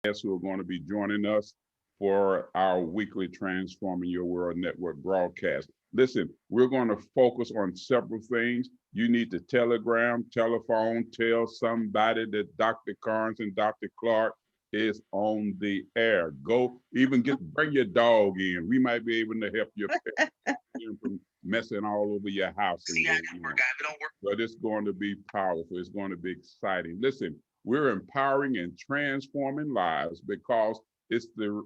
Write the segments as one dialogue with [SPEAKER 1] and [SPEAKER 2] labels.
[SPEAKER 1] guests who are going to be joining us for our weekly Transforming Your World Network broadcast. Listen, we're going to focus on several things. You need to telegram, telephone, tell somebody that Dr. Carnes and Dr. Clark is on the air. Go even bring your dog in. We might be able to help your pet from messing all over your house and going on. But it's going to be powerful. It's going to be exciting. Listen, we're empowering and transforming lives because it's the,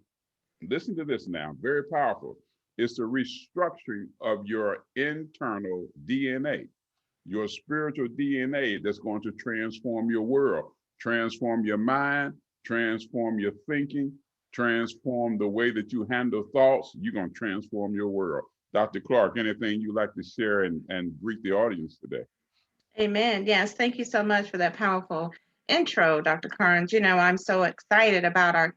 [SPEAKER 1] listen to this now, very powerful. It's the restructuring of your internal DNA, your spiritual DNA that's going to transform your world, transform your mind, transform your thinking, transform the way that you handle thoughts. You're going to transform your world. Dr. Clark, anything you'd like to share and greet the audience today?
[SPEAKER 2] Amen. Yes, thank you so much for that powerful intro, Dr. Carnes. I'm so excited about our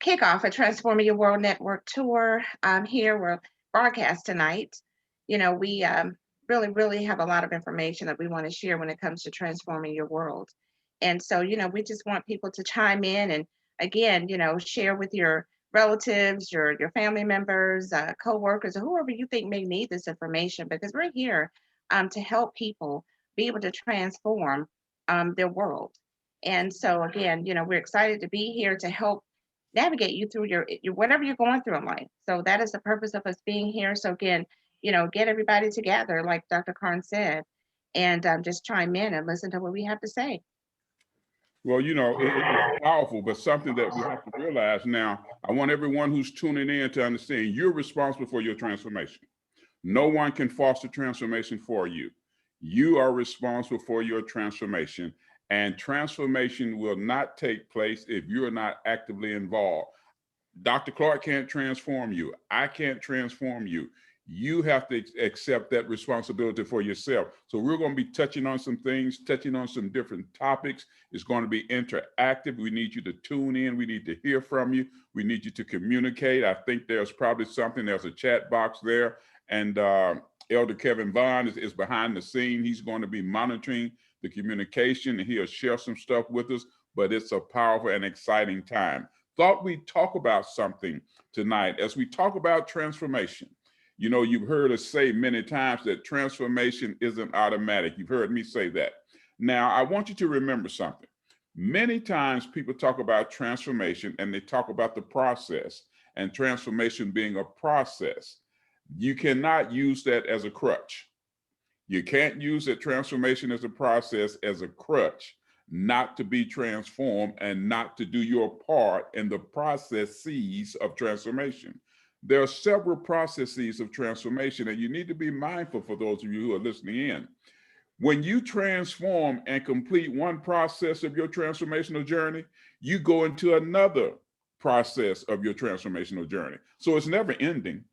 [SPEAKER 2] kickoff at Transforming Your World Network tour. Here we're broadcast tonight. We really have a lot of information that we want to share when it comes to transforming your world. And so, we just want people to chime in and again, share with your relatives, your family members, co-workers, or whoever you think may need this information, because we're here to help people be able to transform their world. And so again, we're excited to be here to help navigate you through your whatever you're going through in life. So that is the purpose of us being here. So again, get everybody together, like Dr. Karn said, and just chime in and listen to what we have to say.
[SPEAKER 1] Well, it's powerful, but something that we have to realize now. I want everyone who's tuning in to understand you're responsible for your transformation. No one can foster transformation for you. You are responsible for your transformation, and transformation will not take place if you're not actively involved. Dr. Clark can't transform you. I can't transform you. You have to accept that responsibility for yourself. So we're going to be touching on some things, touching on some different topics. It's going to be interactive. We need you to tune in. We need to hear from you. We need you to communicate. I think there's probably something, there's a chat box there. And Elder Kevin Bond is behind the scene. He's going to be monitoring the communication and he'll share some stuff with us. But it's a powerful and exciting time. Thought we'd talk about something tonight as we talk about transformation. You've heard us say many times that transformation isn't automatic. You've heard me say that. Now, I want you to remember something. Many times people talk about transformation and they talk about the process and transformation being a process. You cannot use that as a crutch. You can't use that transformation as a process as a crutch not to be transformed and not to do your part in the processes of transformation. There are several processes of transformation, and you need to be mindful for those of you who are listening in. When you transform and complete one process of your transformational journey, you go into another process of your transformational journey. So it's never ending.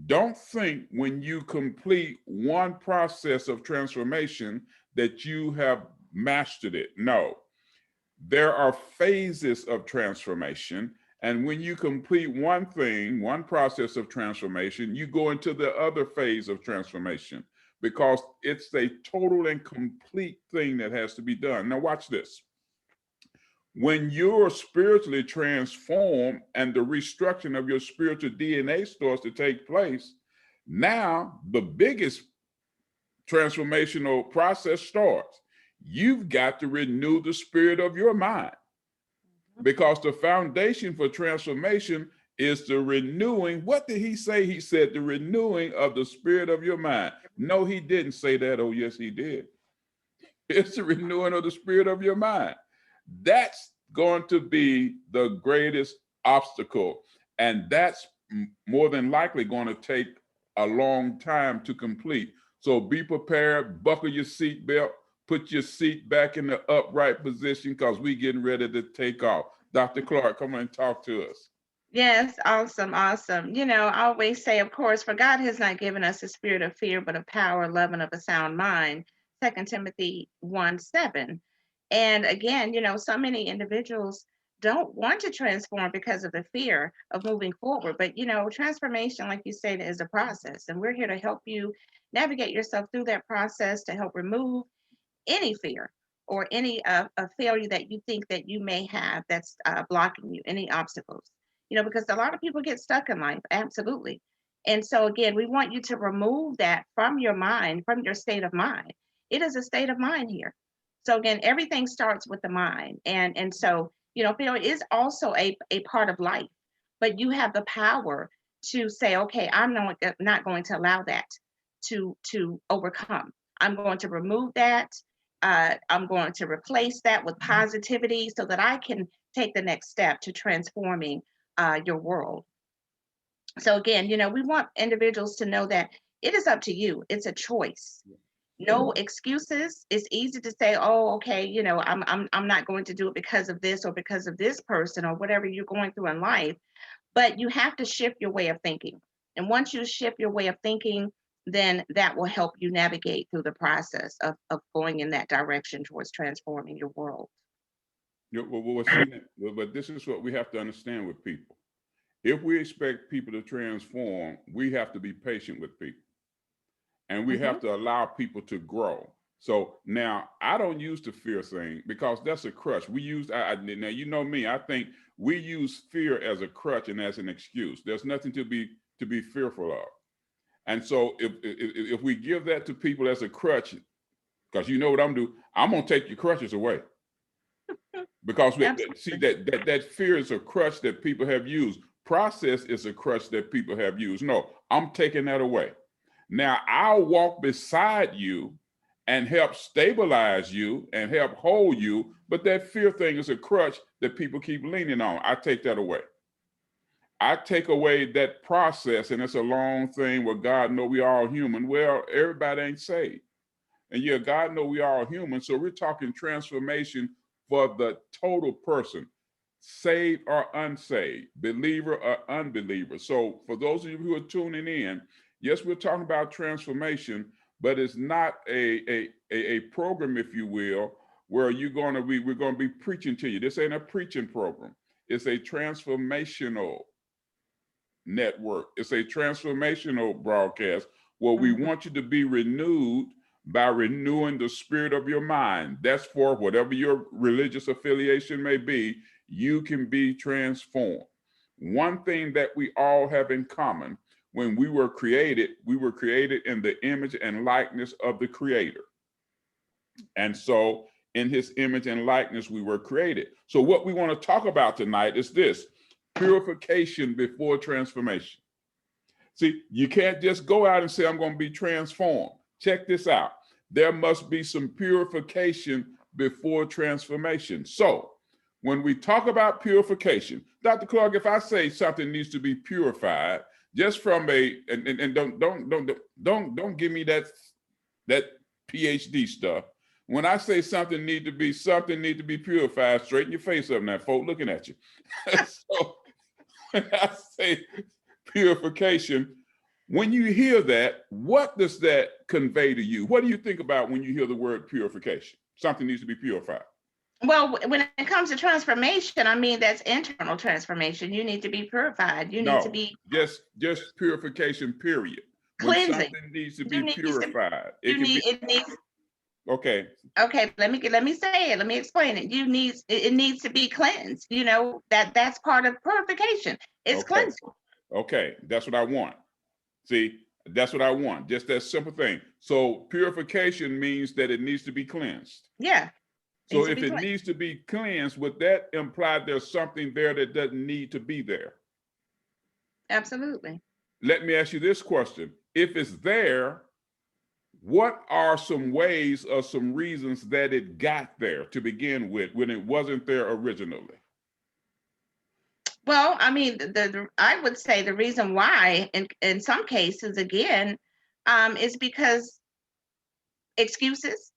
[SPEAKER 1] Don't think when you complete one process of transformation that you have mastered it. No, there are phases of transformation. And when you complete one thing, one process of transformation, you go into the other phase of transformation because it's a total and complete thing that has to be done. Now, watch this. When you're spiritually transformed and the restructuring of your spiritual DNA starts to take place, now the biggest transformational process starts. You've got to renew the spirit of your mind because the foundation for transformation is the renewing. What did he say? He said the renewing of the spirit of your mind. No, he didn't say that. Oh, yes, he did. It's the renewing of the spirit of your mind. That's going to be the greatest obstacle. And that's more than likely going to take a long time to complete. So be prepared, buckle your seatbelt, put your seat back in the upright position because we're getting ready to take off. Dr. Clark, come on and talk to us.
[SPEAKER 2] Yes, awesome, awesome. I always say, of course, for God has not given us a spirit of fear, but of power, love, and of a sound mind. 2 Timothy 1:7. And again, so many individuals don't want to transform because of the fear of moving forward. But transformation, like you said, is a process. And we're here to help you navigate yourself through that process to help remove any fear or any a failure that you think that you may have that's blocking you, any obstacles. Because a lot of people get stuck in life, absolutely. And so again, we want you to remove that from your mind, from your state of mind. It is a state of mind here. So again, everything starts with the mind. And so, failure is also a part of life, but you have the power to say, okay, I'm not going to allow that to overcome. I'm going to remove that. I'm going to replace that with positivity so that I can take the next step to transforming your world. So again, we want individuals to know that it is up to you. It's a choice. No excuses. It's easy to say, "Oh, okay, I'm not going to do it because of this or because of this person or whatever you're going through in life." But you have to shift your way of thinking. And once you shift your way of thinking, then that will help you navigate through the process of going in that direction towards transforming your world.
[SPEAKER 1] But this is what we have to understand with people. If we expect people to transform, we have to be patient with people, and we have
[SPEAKER 2] Hmm.
[SPEAKER 1] to allow people to grow. So now I don't use the fear thing because that's a crutch. We use now you know me. I think we use fear as a crutch and as an excuse. There's nothing to be fearful of. And so if we give that to people as a crutch, because you know what I'm doing, I'm gonna take your crutches away. Because see
[SPEAKER 2] Absolutely.
[SPEAKER 1] that fear is a crutch that people have used. Process is a crutch that people have used. No, I'm taking that away. Now I'll walk beside you and help stabilize you and help hold you, but that fear thing is a crutch that people keep leaning on. I take that away. I take away that process, and it's a long thing where God know we all human. Well, everybody ain't saved. And yeah, God know we are human. So we're talking transformation for the total person, saved or unsaved, believer or unbeliever. So for those of you who are tuning in, yes, we're talking about transformation, but it's not a program, if you will, where we're going to be preaching to you. This ain't a preaching program. It's a transformational network. It's a transformational broadcast where we
[SPEAKER 2] Hmm.
[SPEAKER 1] want you to be renewed by renewing the spirit of your mind. That's for whatever your religious affiliation may be, you can be transformed. One thing that we all have in common, when we were created in the image and likeness of the Creator. And so in his image and likeness, we were created. So what we want to talk about tonight is this: purification before transformation. See, you can't just go out and say, I'm going to be transformed. Check this out. There must be some purification before transformation. So when we talk about purification, Dr. Clark, if I say something needs to be purified, just from and don't give me that PhD stuff. When I say something need to be purified, straighten your face up now, folk looking at you. So when I say purification, when you hear that, what does that convey to you? What do you think about when you hear the word purification? Something needs to be purified.
[SPEAKER 2] Well, when it comes to transformation, I mean, that's internal transformation. You need to be purified. You need to
[SPEAKER 1] No,
[SPEAKER 2] be
[SPEAKER 1] just purification, period. When
[SPEAKER 2] cleansing.
[SPEAKER 1] something needs to
[SPEAKER 2] You
[SPEAKER 1] be
[SPEAKER 2] needs to
[SPEAKER 1] purified, it
[SPEAKER 2] you
[SPEAKER 1] can be
[SPEAKER 2] need it needs
[SPEAKER 1] okay.
[SPEAKER 2] okay, let me say it. Let me explain it. It needs to be cleansed. That's part of purification. It's
[SPEAKER 1] Okay.
[SPEAKER 2] cleansing.
[SPEAKER 1] Okay. That's what I want. See, that's what I want. Just that simple thing. So purification means that it needs to be cleansed.
[SPEAKER 2] Yeah, it
[SPEAKER 1] So
[SPEAKER 2] needs to
[SPEAKER 1] if
[SPEAKER 2] be
[SPEAKER 1] it
[SPEAKER 2] cleansed.
[SPEAKER 1] needs to be cleansed, would that imply there's something there that doesn't need to be there?
[SPEAKER 2] Absolutely.
[SPEAKER 1] Let me ask you this question. If it's there, what are some ways or some reasons that it got there to begin with when it wasn't there originally?
[SPEAKER 2] Well, I mean, I would say the reason why, in some cases, again, is because excuses,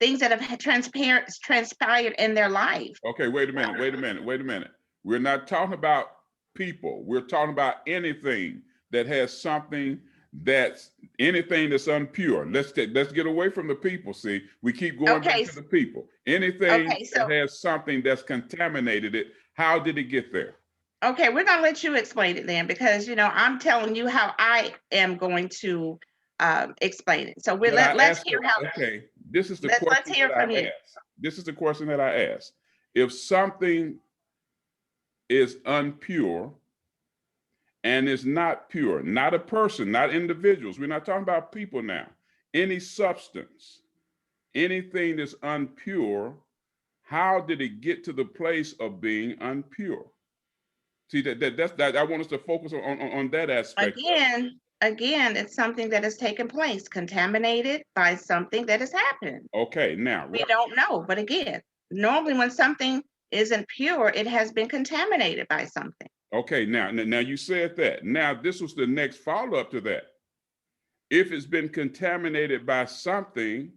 [SPEAKER 2] things that have transpired in their life.
[SPEAKER 1] Okay, wait a minute, wait a minute, wait a minute. We're not talking about people. We're talking about anything that has something that's anything that's unpure. Let's get away from the people. See, we keep going back
[SPEAKER 2] Okay,
[SPEAKER 1] to the people. Anything
[SPEAKER 2] okay,
[SPEAKER 1] that
[SPEAKER 2] so
[SPEAKER 1] has something that's contaminated it, how did it get there?
[SPEAKER 2] okay, we're gonna let you explain it then, because I'm telling you how I am going to explain it. So
[SPEAKER 1] But I
[SPEAKER 2] let's
[SPEAKER 1] asked
[SPEAKER 2] hear
[SPEAKER 1] her,
[SPEAKER 2] how.
[SPEAKER 1] okay, this is the
[SPEAKER 2] Let's
[SPEAKER 1] question
[SPEAKER 2] hear
[SPEAKER 1] that
[SPEAKER 2] from
[SPEAKER 1] I
[SPEAKER 2] you.
[SPEAKER 1] ask. This is the question that I ask. If something is unpure and is not pure, not a person, not individuals, we're not talking about people now, any substance, anything that's unpure, how did it get to the place of being unpure? See, that's that I want us to focus on that aspect.
[SPEAKER 2] Again, it's something that has taken place, contaminated by something that has happened.
[SPEAKER 1] Okay, now
[SPEAKER 2] We don't know, but again, normally when something isn't pure, it has been contaminated by something.
[SPEAKER 1] okay, now you said that. Now this was the next follow-up to that. If it's been contaminated by something,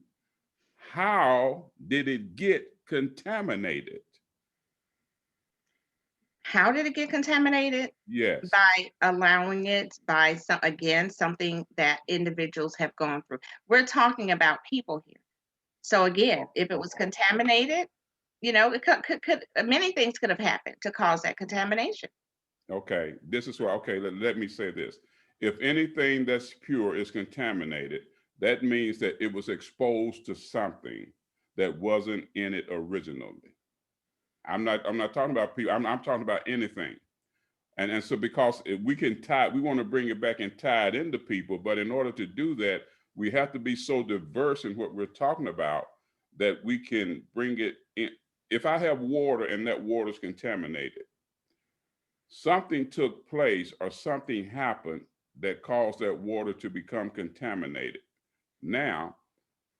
[SPEAKER 1] how did it get contaminated?
[SPEAKER 2] How did it get contaminated?
[SPEAKER 1] Yes.
[SPEAKER 2] By allowing it, by something that individuals have gone through. We're talking about people here. So again, if it was contaminated, it could many things could have happened to cause that contamination.
[SPEAKER 1] Okay, this is why, okay, let me say this. If anything that's pure is contaminated, that means that it was exposed to something that wasn't in it originally. I'm not talking about people, I'm talking about anything. And so because we want to bring it back and tie it into people, but in order to do that, we have to be so diverse in what we're talking about that we can bring it in. If I have water and that water is contaminated, something took place or something happened that caused that water to become contaminated. Now,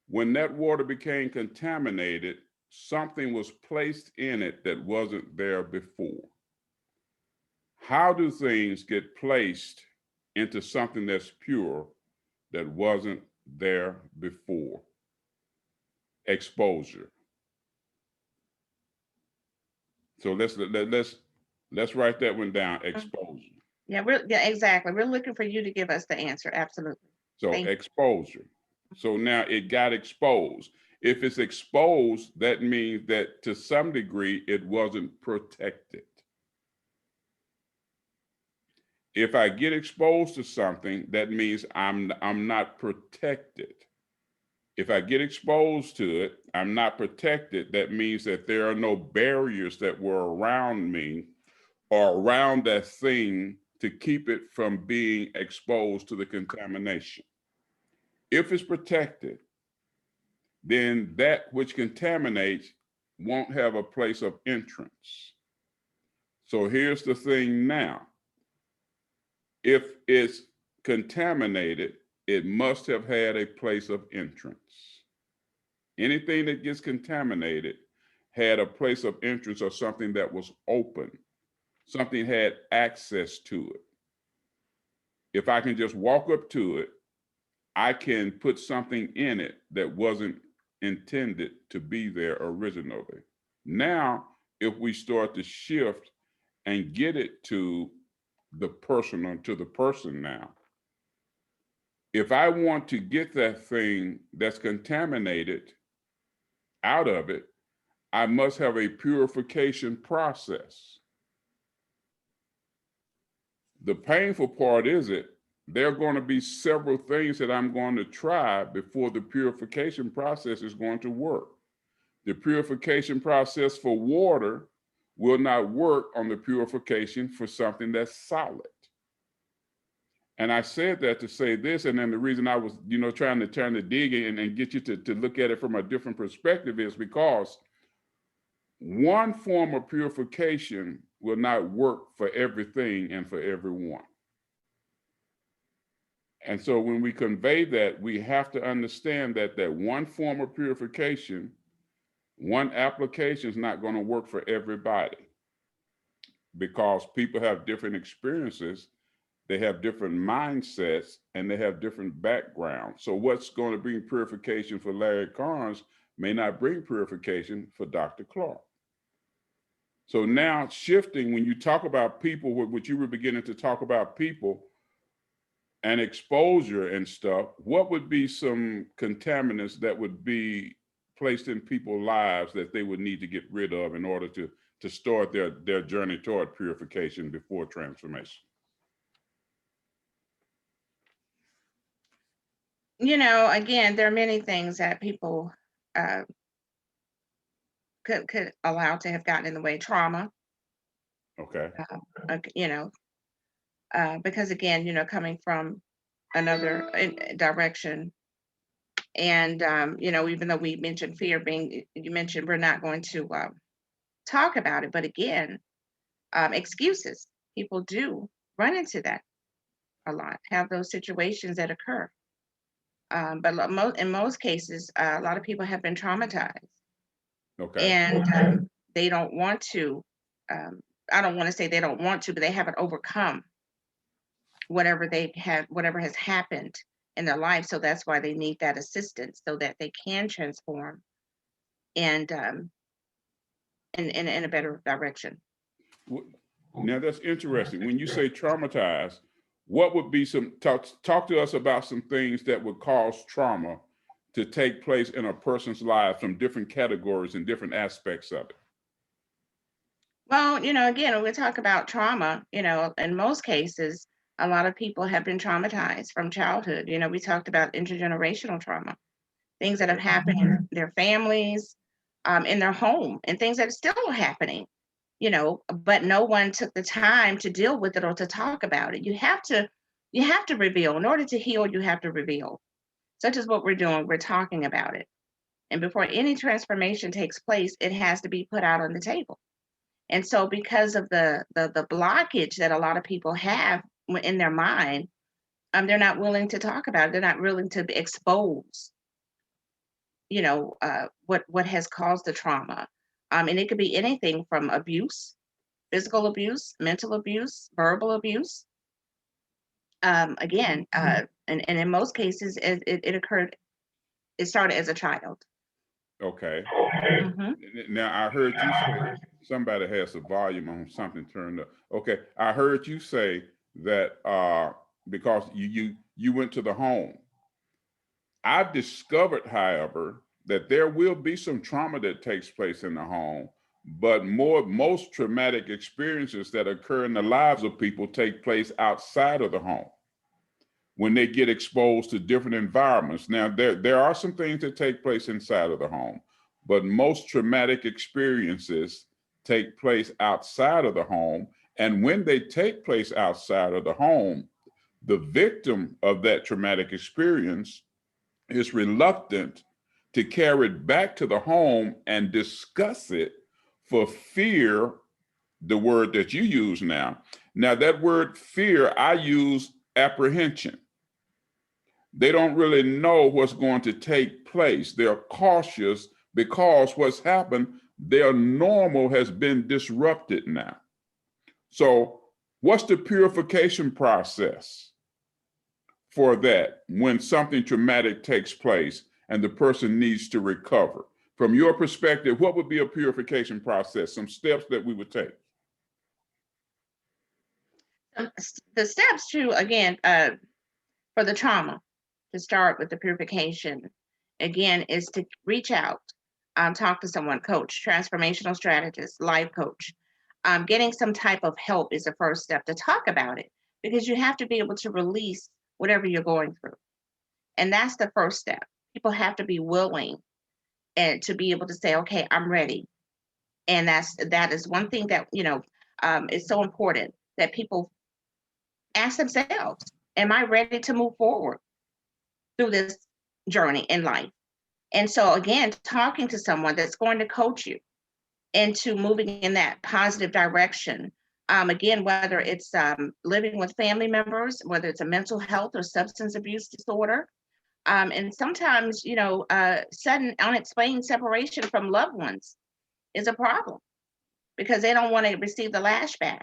[SPEAKER 1] when that water became contaminated, something was placed in it that wasn't there before. How do things get placed into something that's pure that wasn't there before? Exposure. So let's write that one down. Exposure.
[SPEAKER 2] Yeah, exactly. We're looking for you to give us the answer. Absolutely.
[SPEAKER 1] So exposure. So now it got exposed. If it's exposed, that means that to some degree it wasn't protected. If I get exposed to something, that means I'm not protected. If I get exposed to it, I'm not protected. That means that there are no barriers that were around me or around that thing to keep it from being exposed to the contamination. If it's protected, then that which contaminates won't have a place of entrance. So here's the thing now. If it's contaminated, it must have had a place of entrance. Anything that gets contaminated had a place of entrance or something that was open. Something had access to it. If I can just walk up to it, I can put something in it that wasn't intended to be there originally. Now, if we start to shift and get it to the personal, to the person now, if I want to get that thing that's contaminated out of it, I must have a purification process. The painful part is there are going to be several things that I'm going to try before the purification process is going to work. The purification process for water will not work on the purification for something that's solid. And I said that to say this, and then the reason I was, trying to turn the dig in and get you to look at it from a different perspective is because one form of purification will not work for everything and for everyone. And so when we convey that, we have to understand that one form of purification, one application is not going to work for everybody because people have different experiences, they have different mindsets, and they have different backgrounds. So what's going to bring purification for Larry Carnes may not bring purification for Dr. Clark. So now shifting, when you talk about people, what you were beginning to talk about people and exposure and stuff, what would be some contaminants that would be placed in people's lives that they would need to get rid of in order to start their journey toward purification before transformation?
[SPEAKER 2] Again, there are many things that people could allow to have gotten in the way. Trauma,
[SPEAKER 1] Okay.
[SPEAKER 2] you know, because again, coming from another direction. And, even though we mentioned fear you mentioned we're not going to talk about it, but again, excuses. People do run into that a lot, have those situations that occur. But in most cases, a lot of people have been traumatized,
[SPEAKER 1] Okay.
[SPEAKER 2] and they don't want to. Um, I don't want to say they don't want to, but they haven't overcome whatever has happened in their life. So that's why they need that assistance so that they can transform and in a better direction.
[SPEAKER 1] Now that's interesting. When you say traumatized, what would be talk to us about some things that would cause trauma to take place in a person's life from different categories and different aspects of it?
[SPEAKER 2] Well, again, when we talk about trauma, in most cases, a lot of people have been traumatized from childhood. We talked about intergenerational trauma, things that have happened in their families, in their home, and things that are still happening, but no one took the time to deal with it or to talk about it. You have to reveal. In order to heal, you have to reveal, such as what we're doing. We're talking about it. And before any transformation takes place, it has to be put out on the table. And so because of the blockage that a lot of people have in their mind, they're not willing to talk about it. They're not willing to expose, what has caused the trauma. And it could be anything from abuse, physical abuse, mental abuse, verbal abuse. Again, and in most cases, it started as a child.
[SPEAKER 1] Okay.
[SPEAKER 2] Hmm.
[SPEAKER 1] Now I heard you say somebody has the volume on something turned up. Okay, I heard you say that because you went to the home. I've discovered, however, that there will be some trauma that takes place in the home, but most traumatic experiences that occur in the lives of people take place outside of the home when they get exposed to different environments. Now, there are some things that take place inside of the home, but most traumatic experiences take place outside of the home. And when they take place outside of the home, the victim of that traumatic experience is reluctant to carry it back to the home and discuss it for fear, the word that you use now. Now, that word fear, I use apprehension. They don't really know what's going to take place. They're cautious because what's happened, their normal has been disrupted now. So, what's the purification process for that when something traumatic takes place and the person needs to recover? From your perspective, what would be a purification process? Some steps that we would take?
[SPEAKER 2] The steps to, again, for the trauma, to start with the purification, again, is to reach out, talk to someone, coach, transformational strategist, life coach. Getting some type of help is the first step to talk about it, because you have to be able to release whatever you're going through. And that's the first step. People have to be willing and to be able to say, okay, I'm ready. And that is one thing that, is so important, that people ask themselves, am I ready to move forward through this journey in life? And so again, talking to someone that's going to coach you into moving in that positive direction. Again, whether it's living with family members, whether it's a mental health or substance abuse disorder. And sometimes, sudden unexplained separation from loved ones is a problem, because they don't want to receive the lashback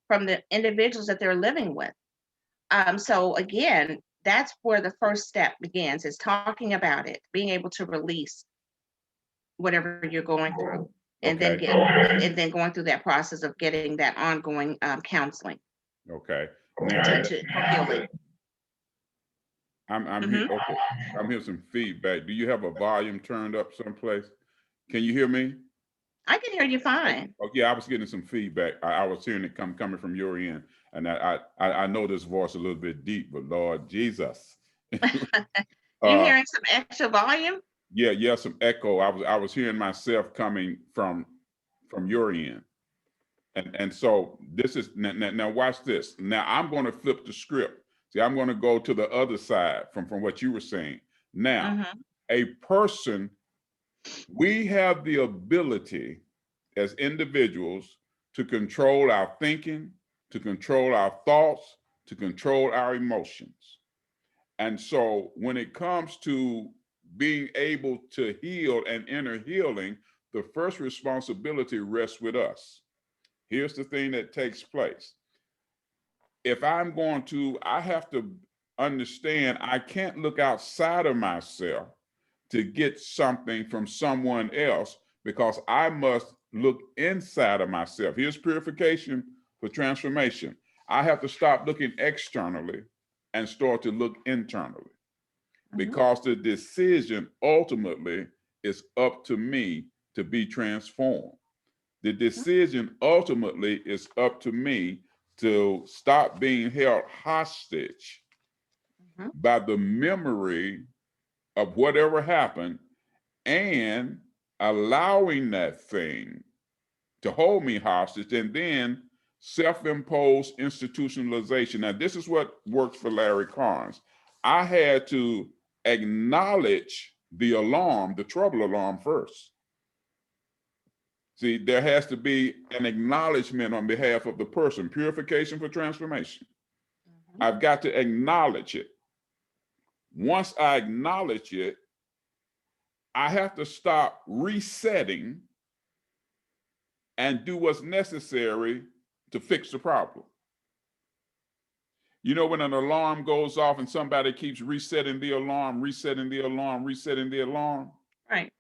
[SPEAKER 2] from the individuals that they're living with. So again, that's where the first step begins, is talking about it, being able to release whatever you're going through, and
[SPEAKER 1] Okay.
[SPEAKER 2] then going through that process of getting that ongoing counseling
[SPEAKER 1] Okay. Now,
[SPEAKER 2] for healing.
[SPEAKER 1] I'm here.
[SPEAKER 2] Hmm.
[SPEAKER 1] Okay. I'm hearing some feedback. Do you have a volume turned up someplace? Can you hear me?
[SPEAKER 2] I can hear you fine.
[SPEAKER 1] Oh, yeah, I was getting some feedback. I was hearing it coming from your end, and I know this voice a little bit deep, but Lord Jesus.
[SPEAKER 2] You
[SPEAKER 1] uh,
[SPEAKER 2] hearing some extra volume?
[SPEAKER 1] Yeah, some echo. I was hearing myself coming from your end. And so this is now watch this. Now I'm going to flip the script. See, I'm going to go to the other side from what you were saying. Now, a person, we have the ability as individuals to control our thinking, to control our thoughts, to control our emotions. And so when it comes to being able to heal and enter healing, the first responsibility rests with us. Here's the thing that takes place. If I have to understand I can't look outside of myself to get something from someone else, because I must look inside of myself. Here's purification for transformation. I have to stop looking externally and start to look internally, because the decision ultimately is up to me to be transformed. The decision ultimately is up to me to stop being held hostage by the memory of whatever happened, and allowing that thing to hold me hostage, and then self-imposed institutionalization. Now, this is what works for Larry Carnes. I had to acknowledge the alarm, the trouble alarm first. See, there has to be an acknowledgement on behalf of the person. Purification for transformation. I've got to acknowledge it. Once I acknowledge it, I have to stop resetting and do what's necessary to fix the problem. You know, when an alarm goes off and somebody keeps resetting the alarm, resetting the alarm, resetting the alarm.
[SPEAKER 2] Right.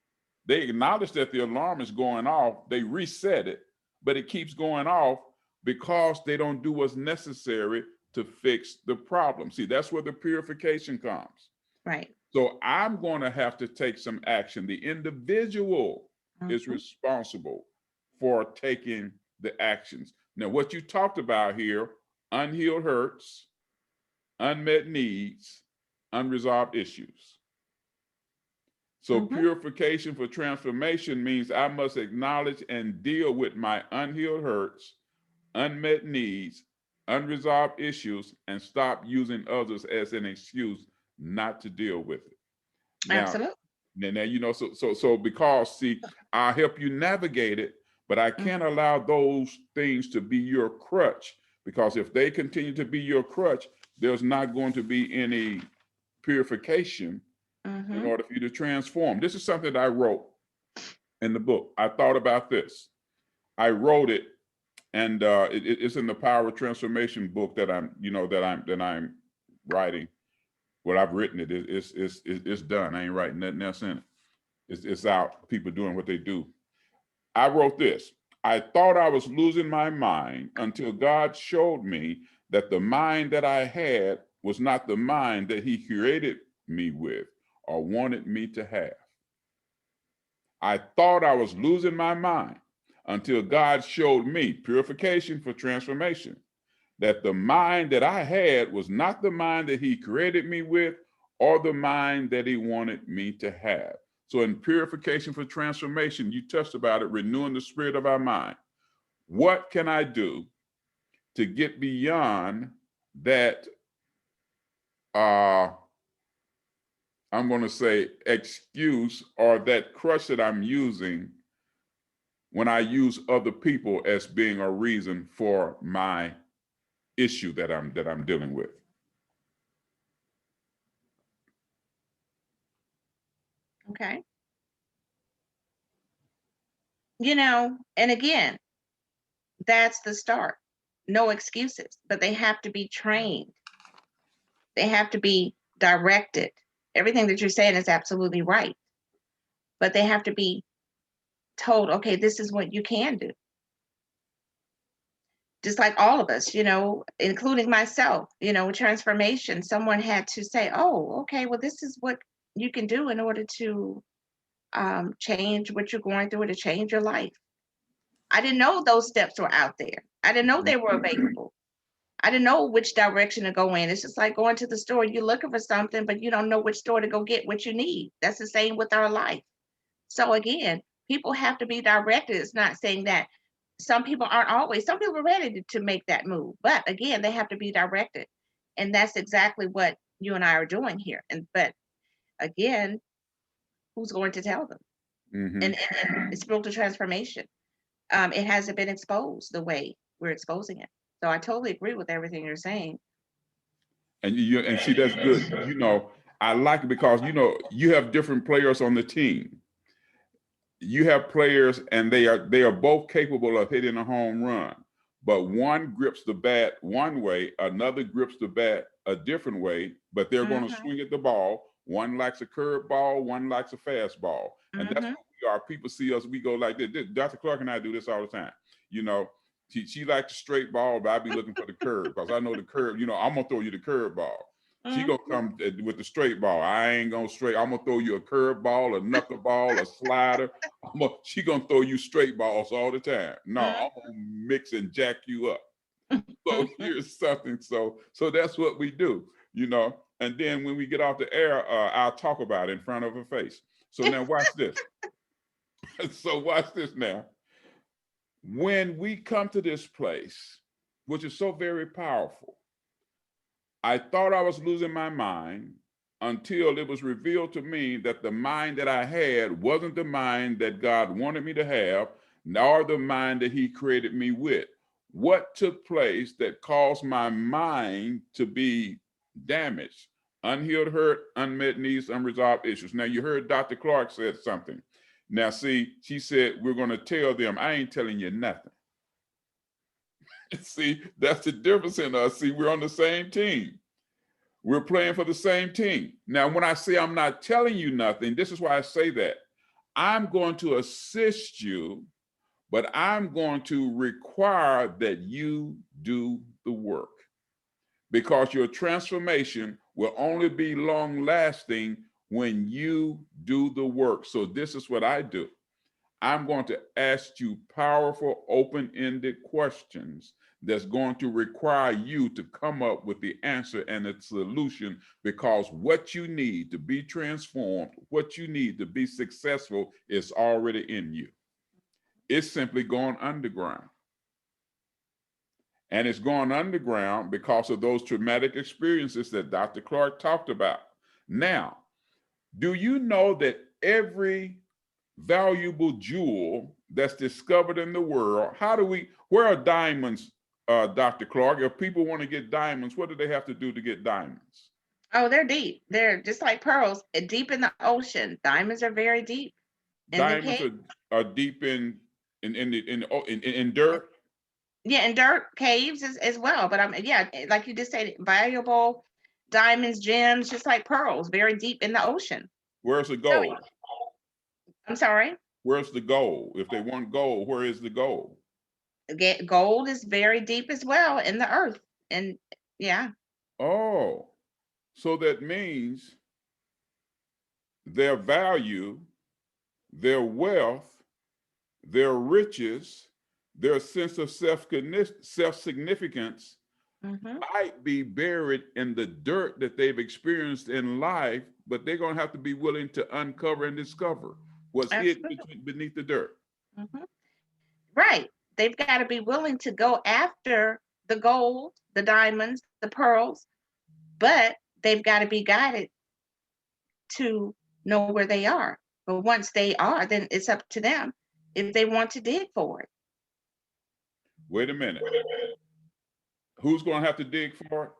[SPEAKER 1] They acknowledge that the alarm is going off, they reset it, but it keeps going off because they don't do what's necessary to fix the problem. See, that's where the purification comes.
[SPEAKER 2] Right.
[SPEAKER 1] So I'm going to have to take some action. The individual is responsible for taking the actions. Now, what you talked about here, unhealed hurts, unmet needs, unresolved issues. So purification for transformation means I must acknowledge and deal with my unhealed hurts, unmet needs, unresolved issues, and stop using others as an excuse not to deal with it. Now,
[SPEAKER 2] Absolutely.
[SPEAKER 1] now you know, so because, see, I'll help you navigate it, but I can't allow those things to be your crutch, because if they continue to be your crutch, there's not going to be any purification in order for you to transform. This is something that I wrote in the book. I thought about this. I wrote it, and it's in the Power of Transformation book that I'm writing. Well, I've written it. It's done. I ain't writing nothing else in it. It's out. People doing what they do. I wrote this. I thought I was losing my mind until God showed me that the mind that I had was not the mind that He created me with or wanted me to have. I thought I was losing my mind until God showed me, purification for transformation, that the mind that I had was not the mind that He created me with or the mind that He wanted me to have. So in purification for transformation, you touched about it, renewing the spirit of our mind. What can I do to get beyond that, I'm going to say, excuse or that crutch that I'm using when I use other people as being a reason for my issue that I'm dealing with?
[SPEAKER 2] Okay. You know, and again, that's the start. No excuses, but they have to be trained. They have to be directed. Everything that you're saying is absolutely right, but they have to be told, okay, this is what you can do. Just like all of us, you know, including myself, you know, transformation, someone had to say, oh, okay, well, this is what you can do in order to change what you're going through, or to change your life. I didn't know those steps were out there. I didn't know they were available. I didn't know which direction to go in. It's just like going to the store. You're looking for something, but you don't know which store to go get what you need. That's the same with our life. So again, people have to be directed. It's not saying that some people aren't always, some people are ready to make that move, but again, they have to be directed. And that's exactly what you and I are doing here. But again, who's going to tell them? And spiritual transformation, it hasn't been exposed the way we're exposing it. So I totally agree with everything you're saying.
[SPEAKER 1] And see, that's good. I like it because you have different players on the team. You have players, and they are both capable of hitting a home run, but one grips the bat one way, another grips the bat a different way, but they're going to swing at the ball. One likes a curve ball, one likes a fastball, and that's what we are. People see us, we go like this. Dr. Clark and I do this all the time. She likes the straight ball, but I be looking for the curve because I know the curve. I'm gonna throw you the curve ball. She gonna come with the straight ball. I ain't gonna straight. I'm gonna throw you a curve ball, a knuckleball, a slider. She gonna throw you straight balls all the time. No, I'm gonna mix and jack you up. So here's something. So that's what we do. And then when we get off the air, I'll talk about it in front of her face. So now watch this. So watch this now. When we come to this place, which is so very powerful, I thought I was losing my mind until it was revealed to me that the mind that I had wasn't the mind that God wanted me to have, nor the mind that he created me with. What took place that caused my mind to be damaged? Unhealed hurt, unmet needs, unresolved issues. Now, you heard Dr. Clark said something. Now, see, she said, we're going to tell them, I ain't telling you nothing. See, that's the difference in us. See, we're on the same team. We're playing for the same team. Now, when I say I'm not telling you nothing, this is why I say that. I'm going to assist you, but I'm going to require that you do the work, because your transformation will only be long lasting when you do the work. So this is what I do. I'm going to ask you powerful, open-ended questions that's going to require you to come up with the answer and the solution, because what you need to be transformed, what you need to be successful is already in you. It's simply going underground. And it's going underground because of those traumatic experiences that Dr. Clark talked about. Now, do you know that every valuable jewel that's discovered in the world, where are diamonds, Dr. Clark? If people want to get diamonds, what do they have to do to get diamonds?
[SPEAKER 2] Oh, they're deep. They're just like pearls, deep in the ocean. Diamonds are very deep.
[SPEAKER 1] Diamonds are deep in dirt.
[SPEAKER 2] Yeah, in dirt caves as well. But like you just said, valuable diamonds, gems, just like pearls, very deep in the ocean.
[SPEAKER 1] Where's the gold?
[SPEAKER 2] I'm sorry?
[SPEAKER 1] Where's the gold? If they want gold, where is the gold?
[SPEAKER 2] Gold is very deep as well in the earth. And yeah.
[SPEAKER 1] Oh, so that means their value, their wealth, their riches, their sense of self-significance might be buried in the dirt that they've experienced in life, but they're going to have to be willing to uncover and discover what's hidden beneath the dirt.
[SPEAKER 2] Right. They've got to be willing to go after the gold, the diamonds, the pearls, but they've got to be guided to know where they are. But once they are, then it's up to them if they want to dig for it.
[SPEAKER 1] Wait a minute. Who's going to have to dig for it?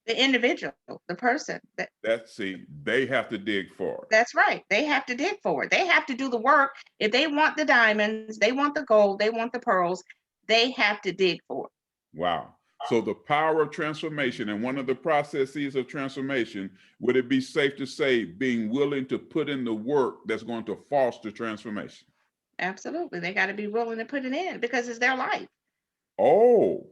[SPEAKER 2] The individual, the person.
[SPEAKER 1] They have to dig for it.
[SPEAKER 2] That's right. They have to dig for it. They have to do the work. If they want the diamonds, they want the gold, they want the pearls, they have to dig for it.
[SPEAKER 1] Wow. So the power of transformation, and one of the processes of transformation, would it be safe to say being willing to put in the work that's going to foster transformation?
[SPEAKER 2] Absolutely. They got to be willing to put it in because it's their life.
[SPEAKER 1] Oh,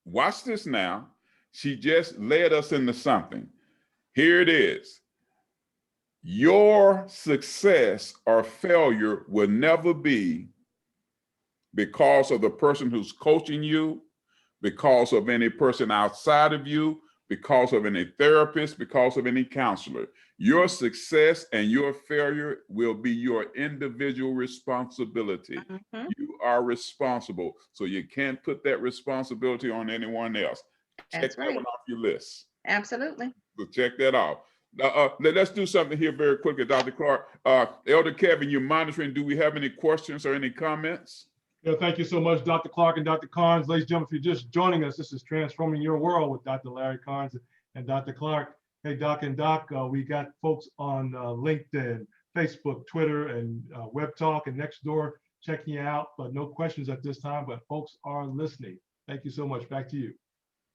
[SPEAKER 1] watch this now. She just led us into something. Here it is. Your success or failure will never be because of the person who's coaching you, because of any person outside of you, because of any therapist, because of any counselor. Your success and your failure will be your individual responsibility.
[SPEAKER 2] Mhm.
[SPEAKER 1] You are responsible. So you can't put that responsibility on anyone else. Check
[SPEAKER 2] That's
[SPEAKER 1] that
[SPEAKER 2] right.
[SPEAKER 1] one off your list.
[SPEAKER 2] Absolutely.
[SPEAKER 1] So check that off. Let's do something here very quickly, Dr. Clark. Elder Kevin, you're monitoring. Do we have any questions or any comments?
[SPEAKER 3] Yeah, thank you so much, Dr. Clark and Dr. Carnes. Ladies and gentlemen, if you're just joining us, this is Transforming Your World with Dr. Larry Carnes and Dr. Clark. Hey, Doc and Doc, we got folks on LinkedIn, Facebook, Twitter, and Web Talk and Nextdoor checking you out, but no questions at this time, but folks are listening. Thank you so much. Back to you.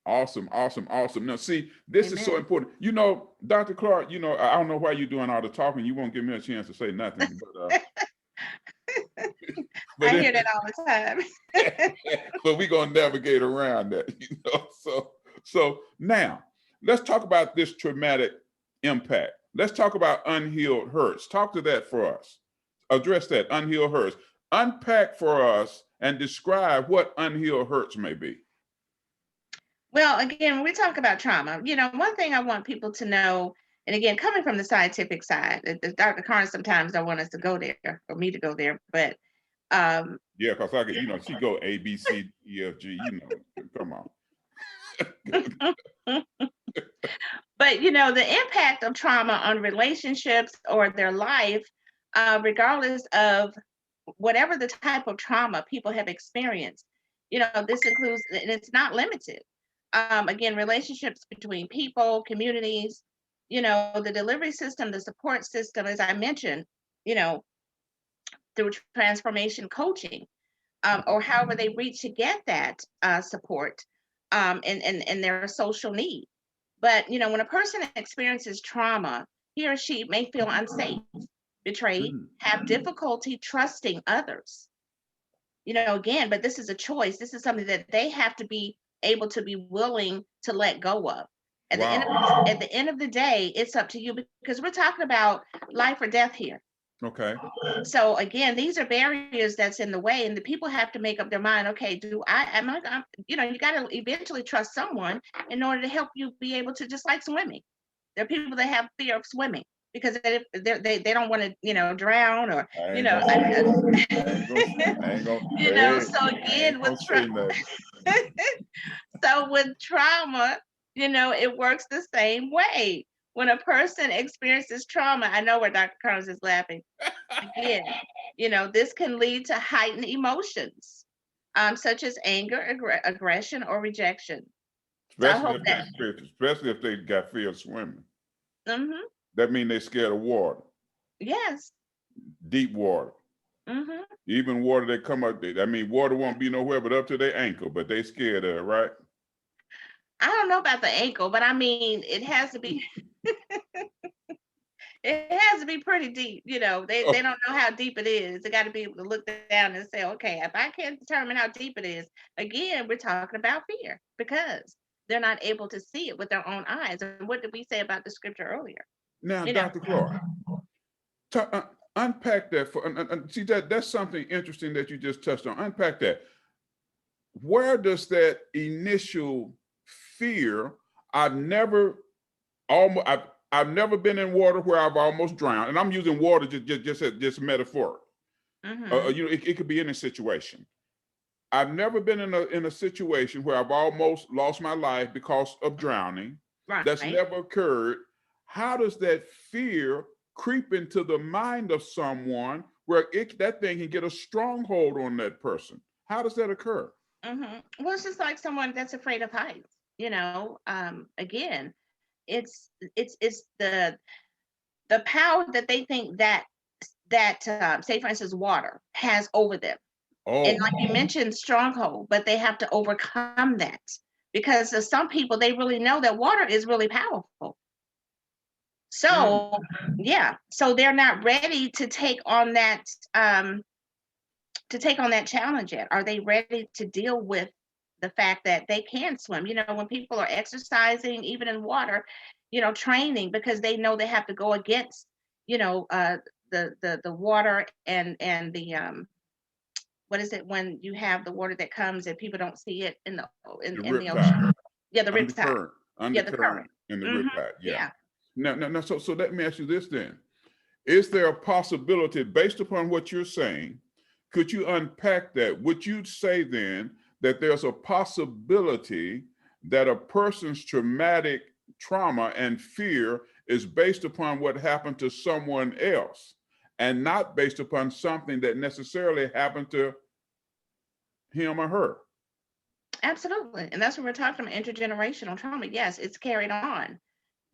[SPEAKER 1] Awesome, awesome, awesome. Now, see, this is so
[SPEAKER 2] Amen.
[SPEAKER 1] important. You know, Dr. Clark, you know, I don't know why you're doing all the talking. You won't give me a chance to say nothing.
[SPEAKER 2] I hear that all the time.
[SPEAKER 1] But we're going to navigate around that, you know. So now, let's talk about this traumatic impact. Let's talk about unhealed hurts. Talk to that for us. Address that, unhealed hurts. Unpack for us and describe what unhealed hurts may be.
[SPEAKER 2] Well, again, when we talk about trauma, one thing I want people to know, and again, coming from the scientific side, Dr. Carnes sometimes don't want us to go there or me to go there, but
[SPEAKER 1] yeah, because I could, she go A, B, C, E, F, G, come on.
[SPEAKER 2] But the impact of trauma on relationships or their life, regardless of whatever the type of trauma people have experienced, this includes, and it's not limited. Again, relationships between people, communities, the delivery system, the support system, as I mentioned, through transformation coaching, or however they reach to get that support, and their social need. But when a person experiences trauma, he or she may feel unsafe, betrayed, have difficulty trusting others. Again, but this is a choice. This is something that they have to be able to be willing to let go of. At the end of the day, it's up to you, because we're talking about life or death here.
[SPEAKER 1] Okay.
[SPEAKER 2] So again, these are barriers that's in the way, and the people have to make up their mind. Okay, you got to eventually trust someone in order to help you be able to, just like swimming. There are people that have fear of swimming because they don't want to drown, or so again with so with trauma, it works the same way. When a person experiences trauma, I know where Dr. Carnes is laughing. Again, this can lead to heightened emotions, such as anger, aggression, or rejection.
[SPEAKER 1] Especially if they got fear of swimming.
[SPEAKER 2] Mm-hmm.
[SPEAKER 1] That means they're scared of water.
[SPEAKER 2] Yes.
[SPEAKER 1] Deep water.
[SPEAKER 2] Mm-hmm.
[SPEAKER 1] Even water that come up, water won't be nowhere but up to their ankle, but they scared of it, right?
[SPEAKER 2] I don't know about the ankle, but it has to be it has to be pretty deep. They don't know how deep it is. They got to be able to look down and say, okay, if I can't determine how deep it is, again, we're talking about fear, because they're not able to see it with their own eyes. And what did we say about the scripture earlier?
[SPEAKER 1] Now, Dr. Clark, unpack that see that's something interesting that you just touched on. Unpack that. Where does that initial fear? I've never been in water where I've almost drowned, and I'm using water just metaphoric.
[SPEAKER 2] Mm-hmm.
[SPEAKER 1] It could be any situation. I've never been in a situation where I've almost lost my life because of drowning.
[SPEAKER 2] Right.
[SPEAKER 1] That's never occurred. How does that fear creep into the mind of someone where that thing can get a stronghold on that person? How does that occur?
[SPEAKER 2] Mm-hmm. Well, it's just like someone that's afraid of heights. Again, it's the power that they think that say, for instance, water has over them. And like you mentioned, stronghold, but they have to overcome that, because some people, they really know that water is really powerful. So so they're not ready to take on that challenge yet. Are they ready to deal with the fact that they can swim? When people are exercising, even in water, training, because they know they have to go against the water and what is it when you have the water that comes and people don't see it in the
[SPEAKER 1] The
[SPEAKER 2] in the
[SPEAKER 1] riptide,
[SPEAKER 2] ocean? Yeah, the riptide.
[SPEAKER 1] undercurrent,
[SPEAKER 2] Yeah, the current.
[SPEAKER 1] undercurrent in the
[SPEAKER 2] Hmm.
[SPEAKER 1] riptide. Yeah.
[SPEAKER 2] Yeah.
[SPEAKER 1] Now, so let me ask you this then. Is there a possibility, based upon what you're saying, could you unpack that? Would you say then that there's a possibility that a person's traumatic trauma and fear is based upon what happened to someone else and not based upon something that necessarily happened to him or her?
[SPEAKER 2] Absolutely. And that's what we're talking about, intergenerational trauma. Yes, it's carried on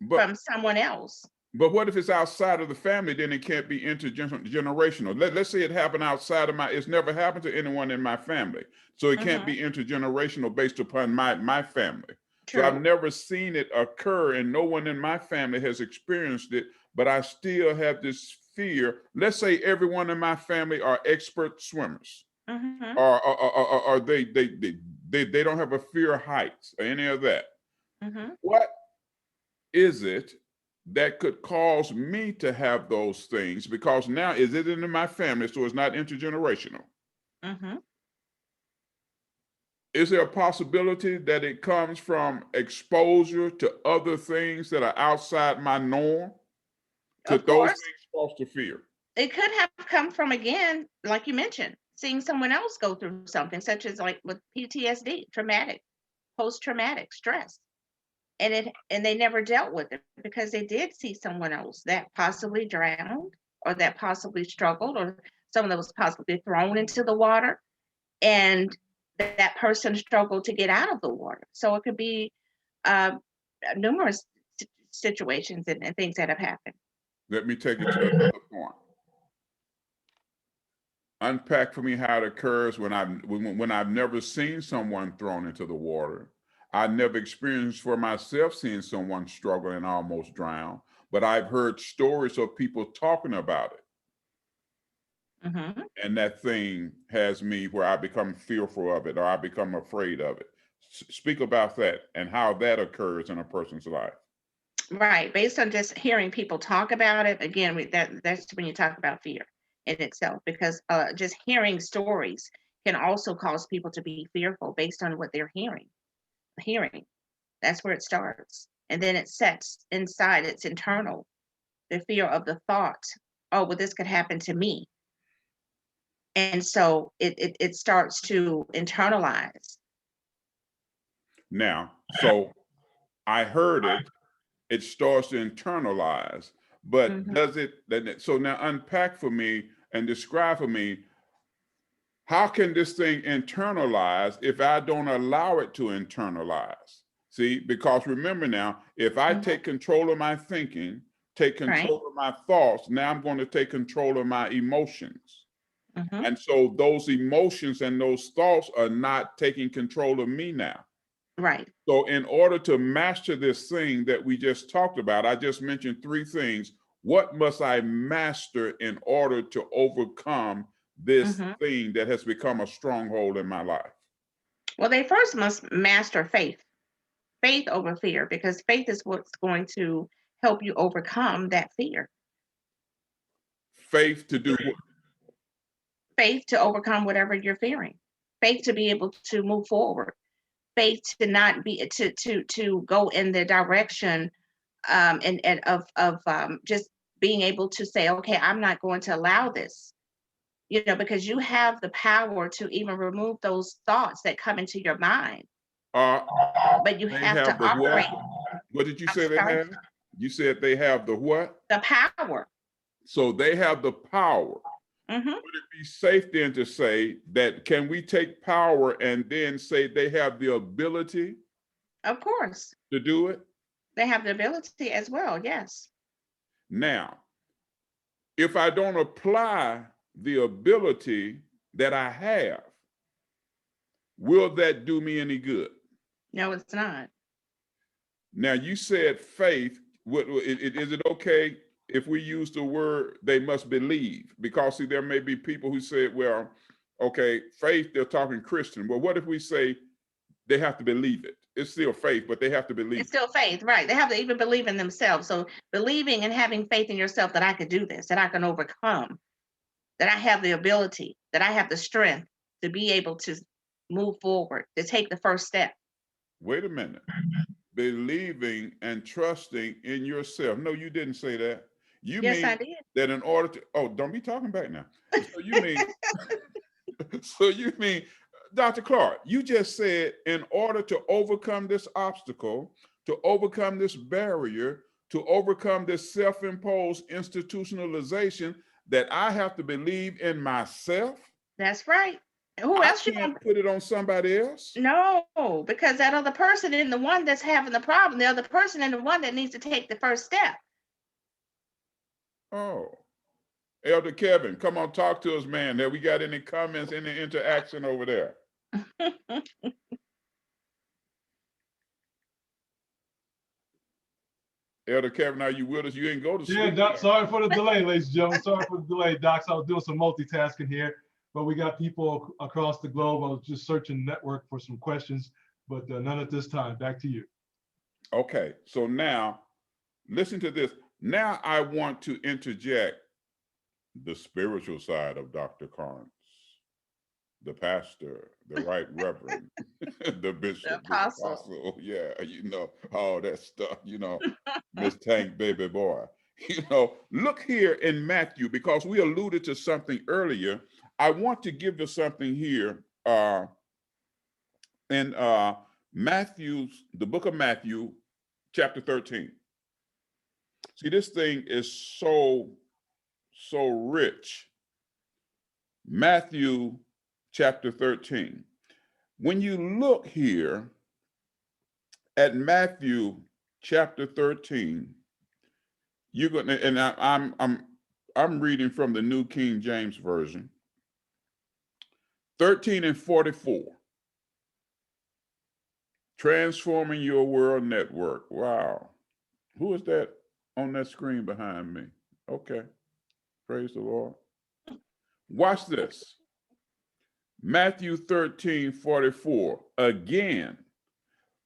[SPEAKER 1] But
[SPEAKER 2] from someone else.
[SPEAKER 1] But what if it's outside of the family? Then it can't be intergenerational. Let's say it happened outside of it's never happened to anyone in my family. So it can't be intergenerational based upon my family. So I've
[SPEAKER 2] True.
[SPEAKER 1] never seen it occur and no one in my family has experienced it, but I still have this fear. Let's say everyone in my family are expert swimmers,
[SPEAKER 2] Hmm.
[SPEAKER 1] or they don't have a fear of heights or any of that.
[SPEAKER 2] Hmm.
[SPEAKER 1] What is it that could cause me to have those things? Because now is it in my family, so it's not intergenerational?
[SPEAKER 2] Hmm.
[SPEAKER 1] Is there a possibility that it comes from exposure to other things that are outside my norm? Could
[SPEAKER 2] Of
[SPEAKER 1] those
[SPEAKER 2] course,
[SPEAKER 1] things foster fear?
[SPEAKER 2] it could have come from, again, like you mentioned, seeing someone else go through something, such as like with PTSD, traumatic, post-traumatic stress. And they never dealt with it because they did see someone else that possibly drowned or that possibly struggled or someone that was possibly thrown into the water, and that person struggled to get out of the water. So it could be uh, numerous situations and things that have happened.
[SPEAKER 1] Let me take it to another point. Unpack for me how it occurs when I've never seen someone thrown into the water. I never experienced for myself seeing someone struggle and almost drown, but I've heard stories of people talking about it.
[SPEAKER 2] Hmm.
[SPEAKER 1] And that thing has me where I become fearful of it or I become afraid of it. Speak about that and how that occurs in a person's life.
[SPEAKER 2] Right, based on just hearing people talk about it, again, that's when you talk about fear in itself, because just hearing stories can also cause people to be fearful based on what they're hearing. That's where it starts. And then it sets inside, it's internal, the fear of the thought, oh, well, this could happen to me. And so it starts to internalize.
[SPEAKER 1] Now, so I heard it starts to internalize, but
[SPEAKER 2] Hmm.
[SPEAKER 1] does it, so now unpack for me and describe for me, how can this thing internalize if I don't allow it to internalize? See, because remember now, if I take control of my thinking, take
[SPEAKER 2] Right.
[SPEAKER 1] control of my thoughts, now I'm going to take control of my emotions.
[SPEAKER 2] Hmm.
[SPEAKER 1] And so those emotions and those thoughts are not taking control of me now.
[SPEAKER 2] Right.
[SPEAKER 1] So in order to master this thing that we just talked about, I just mentioned three things. What must I master in order to overcome this
[SPEAKER 2] Hmm.
[SPEAKER 1] thing that has become a stronghold in my life?
[SPEAKER 2] Well, they first must master faith over fear, because faith is what's going to help you overcome that fear.
[SPEAKER 1] Faith to do what?
[SPEAKER 2] Faith to overcome whatever you're fearing. Faith to be able to move forward. Faith to not be to go in the direction and of just being able to say, okay, I'm not going to allow this. Because you have the power to even remove those thoughts that come into your mind,
[SPEAKER 1] Uh,
[SPEAKER 2] but you
[SPEAKER 1] they
[SPEAKER 2] have to
[SPEAKER 1] have the what?
[SPEAKER 2] operate.
[SPEAKER 1] What did you
[SPEAKER 2] I'm
[SPEAKER 1] say they
[SPEAKER 2] sorry,
[SPEAKER 1] have? You said they have the what?
[SPEAKER 2] the power.
[SPEAKER 1] So they have the power.
[SPEAKER 2] Hmm.
[SPEAKER 1] Would it be safe then to say that can we take power and then say they have the ability
[SPEAKER 2] Of course,
[SPEAKER 1] to do it?
[SPEAKER 2] they have the ability as well. Yes.
[SPEAKER 1] Now, if I don't apply the ability that I have, will that do me any good?
[SPEAKER 2] No, it's not.
[SPEAKER 1] Now, you said faith. Is it okay if we use the word they must believe? Because, see, there may be people who say, well, okay, faith, they're talking Christian. Well, what if we say they have to believe it? It's still faith, but they have to believe
[SPEAKER 2] It's
[SPEAKER 1] it.
[SPEAKER 2] still faith, right? They have to even believe in themselves. So believing and having faith in yourself that I could do this, that I can overcome, that I have the ability, that I have the strength. to be able to move forward, to take the first step.
[SPEAKER 1] Wait a minute. Believing and trusting in yourself. No, you didn't say that. You
[SPEAKER 2] Yes, I
[SPEAKER 1] mean
[SPEAKER 2] did.
[SPEAKER 1] that in order to, oh, don't be talking back now. So you mean, so you mean, Dr. Clark, you just said in order to overcome this obstacle, to overcome this barrier, to overcome this self-imposed institutionalization, that I have to believe in myself.
[SPEAKER 2] That's right. Who
[SPEAKER 1] I
[SPEAKER 2] else you
[SPEAKER 1] can't
[SPEAKER 2] gonna?
[SPEAKER 1] put it on somebody else.
[SPEAKER 2] No, because that other person isn't the one that's having the problem. The other person is the one that needs to take the first step.
[SPEAKER 1] Oh, Elder Kevin, come on, talk to us, man. Have we got any comments, any interaction over there? Elder Kevin, are you with us? You ain't go to
[SPEAKER 3] Yeah,
[SPEAKER 1] sleep.
[SPEAKER 3] Doc, sorry for the delay, ladies and gentlemen. Sorry for the delay, Doc. So I was doing some multitasking here, but we got people across the globe. I was just searching network for some questions, but none at this time. Back to you.
[SPEAKER 1] Okay, so now listen to this. Now I want to interject the spiritual side of Dr. Carnes, the pastor, the right reverend, the bishop,
[SPEAKER 2] The apostle.
[SPEAKER 1] yeah, you know, all that stuff, you know, Miss Tank baby boy. You know, look here in Matthew, because we alluded to something earlier. I want to give you something here in Matthew's, the book of Matthew, chapter 13. See, this thing is so rich. Matthew chapter 13. When you look here at Matthew chapter 13, you're gonna, and I'm reading from the New King James Version. 13 and 44. Transforming Your World Network. Wow. Who is that on that screen behind me? Okay. Praise the Lord. Watch this. Matthew 13, 44. Again.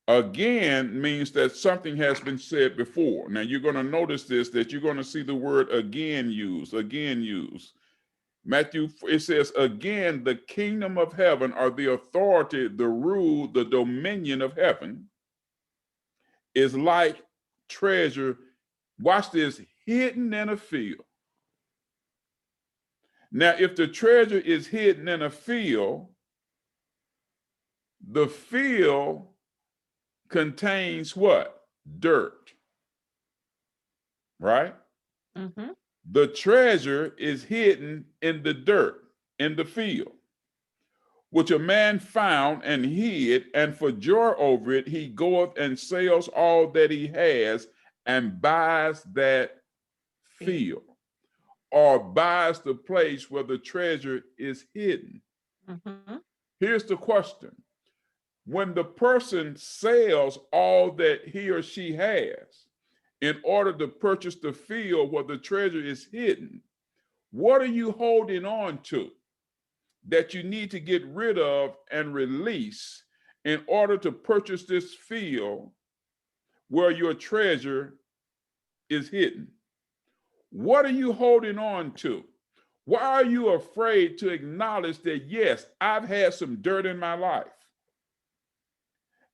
[SPEAKER 1] Again means that something has been said before. Now you're going to notice this, that you're going to see the word again used, again used. Matthew, it says, again, the kingdom of heaven, or the authority, the rule, the dominion of heaven is like treasure, watch this, hidden in a field. Now, if the treasure is hidden in a field, the field contains what? Dirt, right?
[SPEAKER 2] Mm-hmm.
[SPEAKER 1] The treasure is hidden in the dirt, in the field, which a man found and hid, and for joy over it, he goeth and sells all that he has and buys that field, or buys the place where the treasure is hidden.
[SPEAKER 2] Mm-hmm.
[SPEAKER 1] Here's the question. When the person sells all that he or she has in order to purchase the field where the treasure is hidden, what are you holding on to that you need to get rid of and release in order to purchase this field where your treasure is hidden? What are you holding on to? Why are you afraid to acknowledge that, yes, I've had some dirt in my life?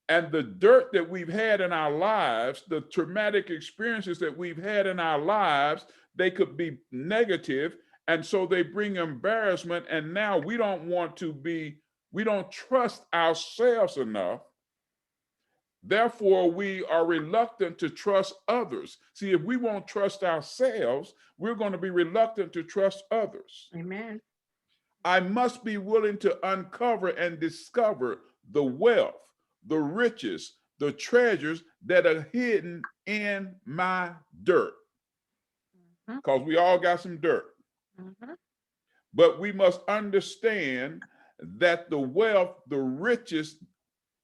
[SPEAKER 1] And the dirt that we've had in our lives, the traumatic experiences that we've had in our lives, they could be negative, and so they bring embarrassment, and now we don't trust ourselves enough. Therefore, we are reluctant to trust others. See, if we won't trust ourselves, we're going to be reluctant to trust others.
[SPEAKER 2] Amen.
[SPEAKER 1] I must be willing to uncover and discover the wealth, the riches, the treasures that are hidden in my dirt. Because we all got some dirt.
[SPEAKER 2] Mm-hmm.
[SPEAKER 1] But we must understand that the wealth, the riches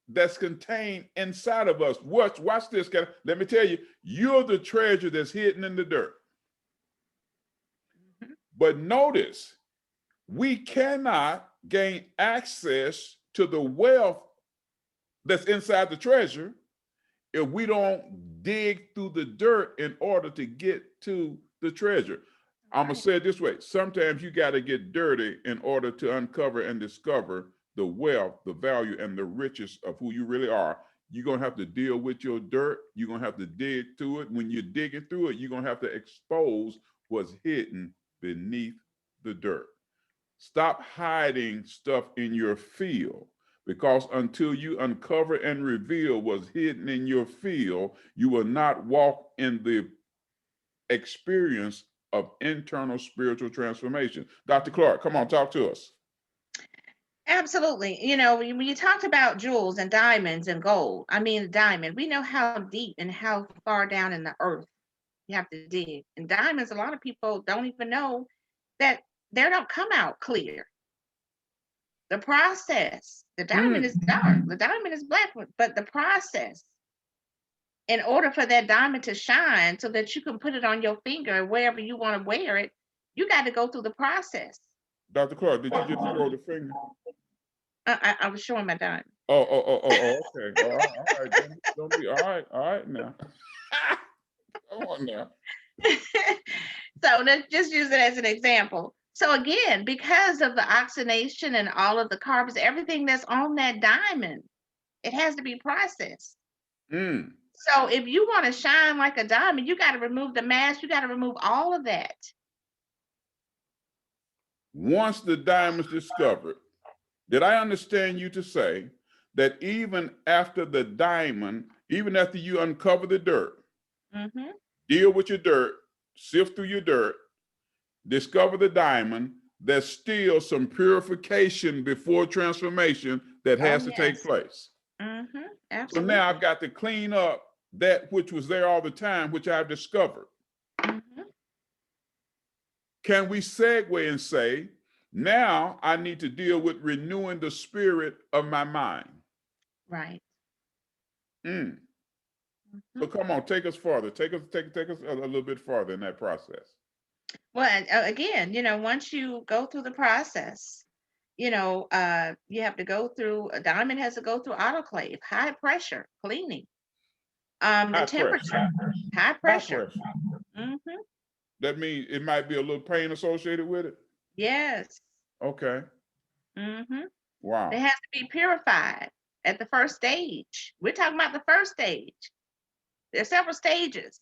[SPEAKER 1] that's contained inside of us. Watch this, guys. Let me tell you, you're the treasure that's hidden in the dirt. Mm-hmm. But notice, we cannot gain access to the wealth that's inside the treasure if we don't dig through the dirt in order to get to the treasure. I'm going to say it this way. Sometimes you got to get dirty in order to uncover and discover the wealth, the value, and the riches of who you really are, you're going to have to deal with your dirt. You're going to have to dig through it. When you're digging through it, you're going to have to expose what's hidden beneath the dirt. Stop hiding stuff in your field, because until you uncover and reveal what's hidden in your field, you will not walk in the experience of internal spiritual transformation. Dr. Clark, come on, talk to us.
[SPEAKER 2] Absolutely. You know, when you talked about jewels and diamonds and gold, I mean, diamond, we know how deep and how far down in the earth you have to dig. And diamonds, a lot of people don't even know that they don't come out clear. The process, the diamond is dark, the diamond is black, but the process, in order for that diamond to shine so that you can put it on your finger wherever you want to wear it, you got to go through the process.
[SPEAKER 1] Dr. Clark, did you just throw the finger?
[SPEAKER 2] I was showing my diamond.
[SPEAKER 1] Okay. All right. Don't be, all right now. Come on now.
[SPEAKER 2] So let's just use it as an example. So again, because of the oxidation and all of the carbons, everything that's on that diamond, it has to be processed. So if you want to shine like a diamond, you got to remove the mask, you got to remove all of that.
[SPEAKER 1] Once the diamond's discovered, did I understand you to say that even after the diamond, even after you uncover the dirt, deal with your dirt, sift through your dirt, discover the diamond, there's still some purification before transformation that has to take place?
[SPEAKER 2] Absolutely.
[SPEAKER 1] So now I've got to clean up that which was there all the time, which I've discovered. Can we segue and say, now I need to deal with renewing the spirit of my mind?
[SPEAKER 2] Right.
[SPEAKER 1] So come on, take us farther. Take us a little bit farther in that process.
[SPEAKER 2] Well, again, you know, once you go through the process, you know, you have to go through, a diamond has to go through autoclave, high pressure cleaning. The temperature, high pressure.
[SPEAKER 1] That means it might be a little pain associated with it?
[SPEAKER 2] Yes.
[SPEAKER 1] Okay. Wow.
[SPEAKER 2] It has to be purified at the first stage. We're talking about the first stage. There's several stages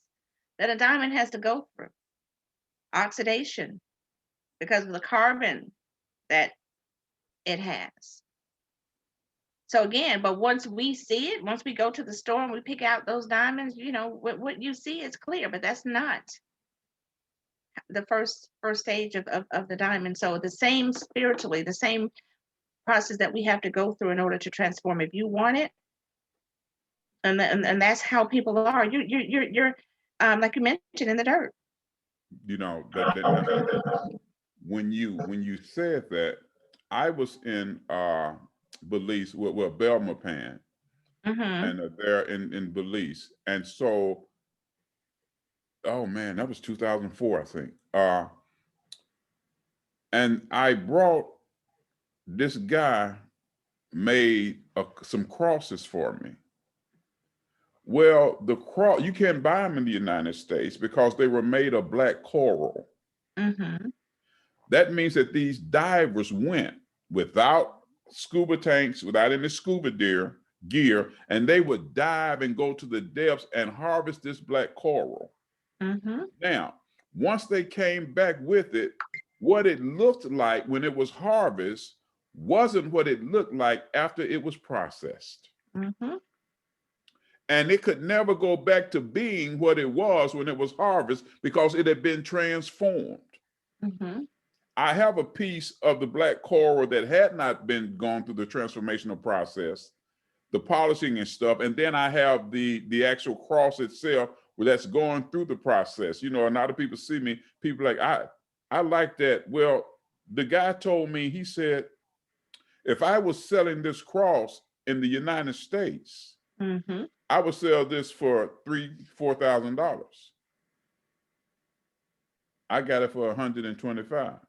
[SPEAKER 2] that a diamond has to go through. Oxidation, because of the carbon that it has. So again, but once we see it, once we go to the store and we pick out those diamonds, you know, what you see is clear, but that's not the first stage of the diamond. So the same spiritually, the same process that we have to go through in order to transform. If you want it, and that's how people are. You're like you mentioned, in the dirt.
[SPEAKER 1] You know, when you said that, I was in Belize, well, Belmopan, and there in Belize, and so, oh man, that was 2004, I think. And I brought, this guy made some crosses for me. Well, the cross, you can't buy them in the United States because they were made of black coral. That means that these divers went without scuba tanks, without any scuba gear, and they would dive and go to the depths and harvest this black coral. Now, once they came back with it, what it looked like when it was harvested wasn't what it looked like after it was processed. And it could never go back to being what it was when it was harvested because it had been transformed. I have a piece of the black coral that had not been gone through the transformational process, the polishing and stuff, and then I have the actual cross itself where that's going through the process. You know, a lot of people see me, people like, I like that. Well, the guy told me, he said, if I was selling this cross in the United States, I would sell this for $4,000. I got it for $125.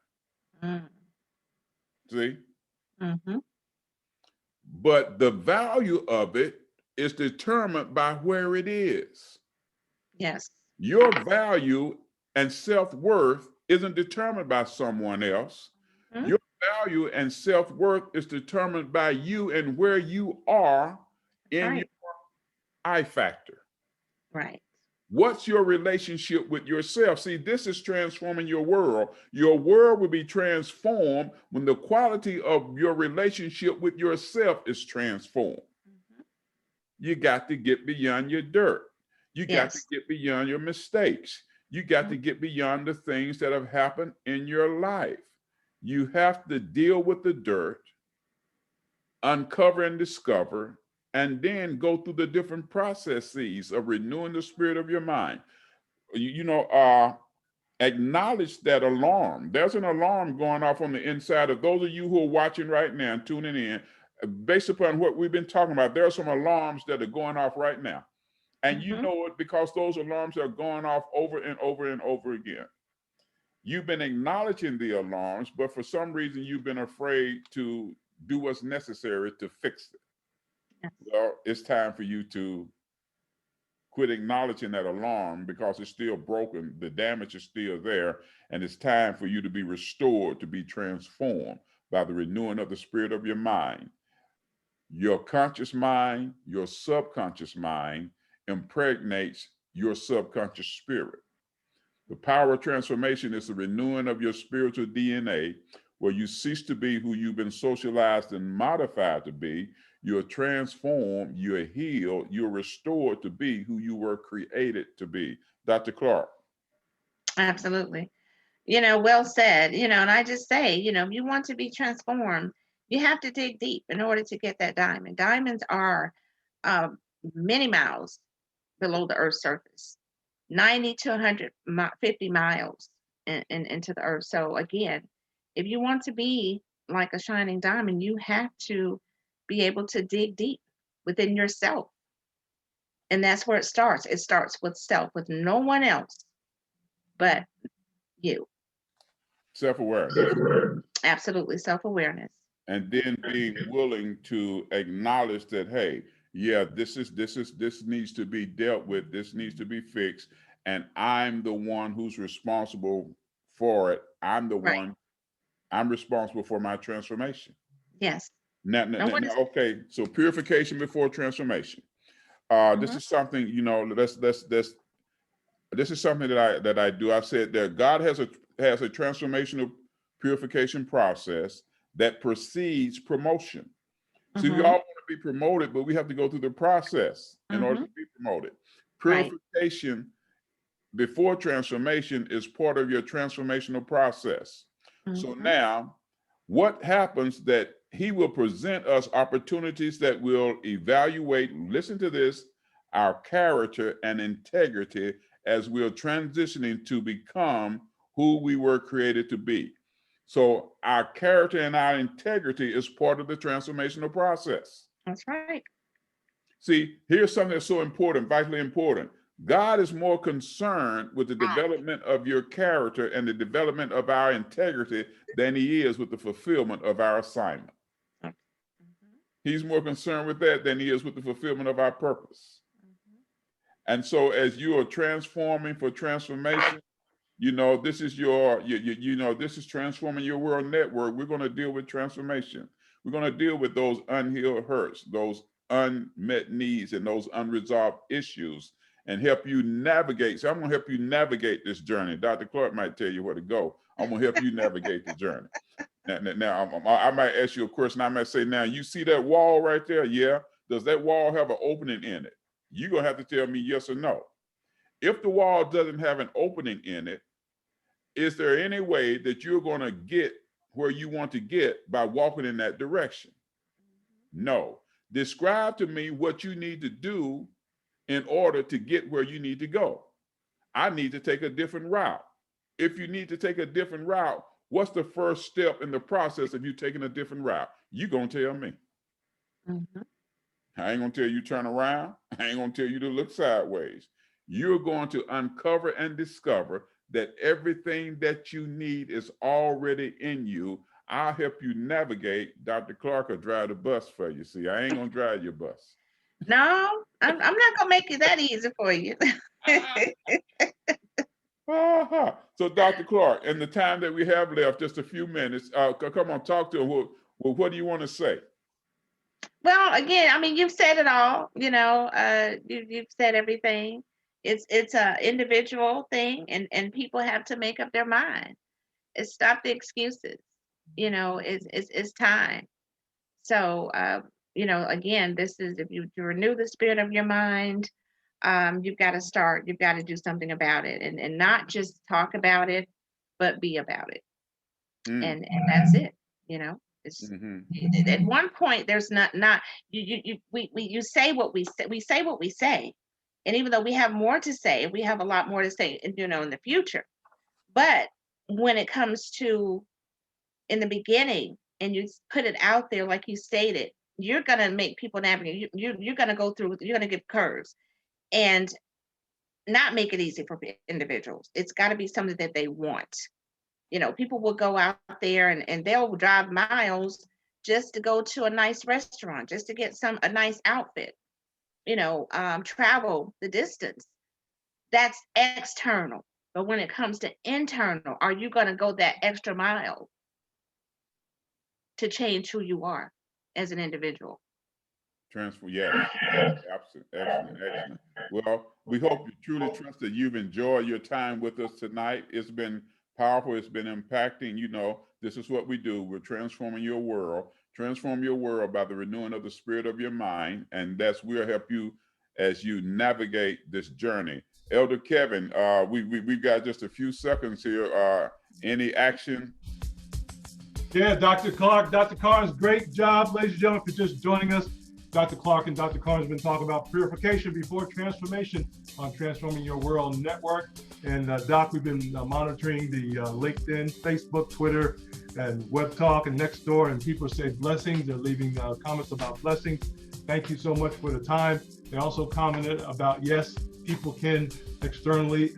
[SPEAKER 1] See? But the value of it is determined by where it is.
[SPEAKER 2] Yes.
[SPEAKER 1] Your value and self-worth isn't determined by someone else. Your value and self-worth is determined by you and where you are in
[SPEAKER 2] Right.
[SPEAKER 1] your I factor.
[SPEAKER 2] Right.
[SPEAKER 1] What's your relationship with yourself? See, this is transforming your world. Your world will be transformed when the quality of your relationship with yourself is transformed.
[SPEAKER 2] Mhm.
[SPEAKER 1] You got to get beyond your dirt. You got to
[SPEAKER 2] Yes.
[SPEAKER 1] get beyond your mistakes. You got to get beyond the things that have happened in your life. You have to deal with the dirt, uncover and discover, and then go through the different processes of renewing the spirit of your mind. Acknowledge that alarm. There's an alarm going off on the inside of those of you who are watching right now and tuning in. Based upon what we've been talking about, there are some alarms that are going off right now. And you know it because those alarms are going off over and over and over again. You've been acknowledging the alarms, but for some reason you've been afraid to do what's necessary to fix it.
[SPEAKER 2] Yes.
[SPEAKER 1] Well, it's time for you to quit acknowledging that alarm because it's still broken. The damage is still there. And it's time for you to be restored, to be transformed by the renewing of the spirit of your mind. Your conscious mind, your subconscious mind impregnates your subconscious spirit. The power of transformation is the renewing of your spiritual DNA, where you cease to be who you've been socialized and modified to be. You're transformed, you're healed, you're restored to be who you were created to be. Dr. Clark.
[SPEAKER 2] Absolutely. Well said. And I just say, if you want to be transformed, you have to dig deep in order to get that diamond. Diamonds are many miles below the Earth's surface, 90 to 150 miles into the Earth. So again, if you want to be like a shining diamond, you have to be able to dig deep within yourself. And that's where it starts. It starts with self, with no one else but you.
[SPEAKER 1] Self-awareness.
[SPEAKER 2] Absolutely, self-awareness.
[SPEAKER 1] And then being willing to acknowledge that, hey, yeah, this needs to be dealt with, this needs to be fixed, and I'm the one who's responsible for it. I'm the
[SPEAKER 2] Right.
[SPEAKER 1] one, I'm responsible for my transformation.
[SPEAKER 2] Yes.
[SPEAKER 1] Now,
[SPEAKER 2] No one is.
[SPEAKER 1] okay, so purification before transformation. This is something, this is something that I do. I've said that God has a transformational purification process that precedes promotion. See, we all want to be promoted, but we have to go through the process in order to be promoted.
[SPEAKER 2] Right.
[SPEAKER 1] Purification before transformation is part of your transformational process. So now, what happens that he will present us opportunities that will evaluate, listen to this, our character and integrity as we're transitioning to become who we were created to be. So our character and our integrity is part of the transformational process.
[SPEAKER 2] That's right.
[SPEAKER 1] See, here's something that's so important, vitally important. God is more concerned with the development of your character and the development of our integrity than he is with the fulfillment of our assignment. He's more concerned with that than he is with the fulfillment of our purpose. And so as you are transforming for transformation, this is this is transforming your world network. We're going to deal with transformation. We're going to deal with those unhealed hurts, those unmet needs, and those unresolved issues, and help you navigate. So I'm going to help you navigate this journey. Dr. Clark might tell you where to go. I'm going to help you navigate the journey. Now I might ask you a question. I might say, now, you see that wall right there? Yeah. Does that wall have an opening in it? You're going to have to tell me yes or no. If the wall doesn't have an opening in it, is there any way that you're going to get where you want to get by walking in that direction? No. Describe to me what you need to do in order to get where you need to go. I need to take a different route. If you need to take a different route, what's the first step in the process of you taking a different route? You're going to tell me. I ain't going to tell you turn around. I ain't going to tell you to look sideways. You're going to uncover and discover that everything that you need is already in you. I'll help you navigate. Dr. Clark will drive the bus for you. See, I ain't going to drive your bus.
[SPEAKER 2] No, I'm not going to make it that easy for you.
[SPEAKER 1] So, Dr. Clark, in the time that we have left, just a few minutes, come on, talk to him. What do you want to say?
[SPEAKER 2] Well, again, I mean, you've said it all. You've said everything. It's a individual thing, and people have to make up their mind. Stop the excuses. It's time. So, again, this is if you to renew the spirit of your mind, you've got to start. You've got to do something about it, and not just talk about it, but be about it. And that's it. It's at one point there's not you say what we say, and even though we have more to say, we have a lot more to say, in the future. But when it comes to in the beginning, and you put it out there like you stated, you're gonna make people navigate. You're gonna go through. You're gonna give curves, and not make it easy for individuals. It's got to be something that they want. People will go out there and they'll drive miles just to go to a nice restaurant, just to get a nice outfit, travel the distance. That's external. But when it comes to internal, are you going to go that extra mile to change who you are as an individual?
[SPEAKER 1] Transfer, yes. Excellent. Well, we hope you truly trust that you've enjoyed your time with us tonight. It's been powerful. It's been impacting. This is what we do. We're transforming your world. Transform your world by the renewing of the spirit of your mind. And we'll help you as you navigate this journey. Elder Kevin, we've got just a few seconds here. Any action?
[SPEAKER 3] Yeah, Dr. Clark, Dr. Carnes, great job, ladies and gentlemen, for just joining us. Dr. Clark and Dr. Carnes have been talking about purification before transformation on Transforming Your World Network. And Doc, we've been monitoring the LinkedIn, Facebook, Twitter, and Web Talk and Nextdoor, and people say blessings. They're leaving comments about blessings. Thank you so much for the time. They also commented about, yes, people can externally